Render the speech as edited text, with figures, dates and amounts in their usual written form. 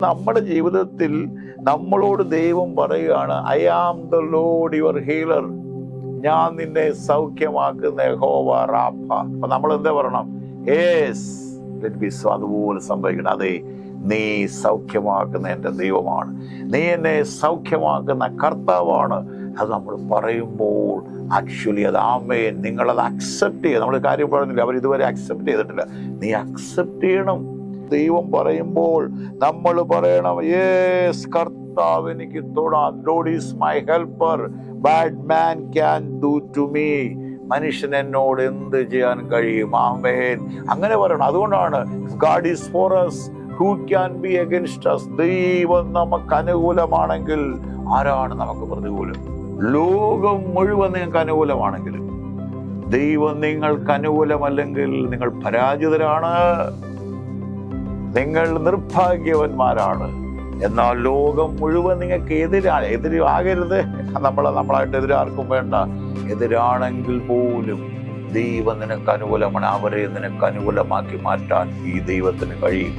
നമ്മുടെ ജീവിതത്തിൽ നമ്മളോട് ദൈവം പറയുകയാണ്, I am the lord your healer. ഞാൻ നിന്നെ സൗഖ്യമാക്കുന്ന യഹോവ റാഫ. അപ്പൊ നമ്മൾ എന്താ പറയണം? Yes, let be so. അതുപോലെ സംഭവിക്കണം. അതെ, നീ സൗഖ്യമാക്കുന്ന എൻ്റെ ദൈവമാണ്, നീ എന്നെ സൗഖ്യമാക്കുന്ന കർത്താവാണ്. അത് നമ്മൾ പറയുമ്പോൾ ആക്ച്വലി അത് ആമേൻ, നിങ്ങളത് അക്സെപ്റ്റ് ചെയ്യുക. നമ്മൾ കാര്യം പറയുന്നില്ല, അവർ ഇതുവരെ അക്സെപ്റ്റ് ചെയ്തിട്ടില്ല. നീ അക്സെപ്റ്റ് ചെയ്യണം. ദൈവം പറയുമ്പോൾ നമ്മൾ പറയണം, യേസ് കർത്താവ് എനിക്ക് തൊടാം. Lord is my helper, bad man can do to me. മനുഷ്യൻ എന്നോട് എന്ത് ചെയ്യാൻ കഴിയും? ആമേൻ, അങ്ങനെ പറയണം. അതുകൊണ്ടാണ് God is for us, who can be against us? ദൈവം നമുക്ക് അനുകൂലമാണെങ്കിൽ ആരാണ് നമുക്ക് പ്രതികൂലം? ലോകം മുഴുവൻ നിങ്ങൾക്ക് അനുകൂലമാണെങ്കിലും ദൈവം നിങ്ങൾക്ക് അനുകൂലമല്ലെങ്കിൽ നിങ്ങൾ പരാജിതരാണ്, നിങ്ങൾ നിർഭാഗ്യവന്മാരാണ്. എന്നാൽ ലോകം മുഴുവൻ നിങ്ങൾക്ക് എതിരാകരുത്. നമ്മളായിട്ട് എതിരാർക്കും വേണ്ട. എതിരാണെങ്കിൽ പോലും ദൈവം നിനക്ക് അനുകൂലമാണ്. അവരെ നിനക്ക് അനുകൂലമാക്കി മാറ്റാൻ ഈ ദൈവത്തിന് കഴിയും.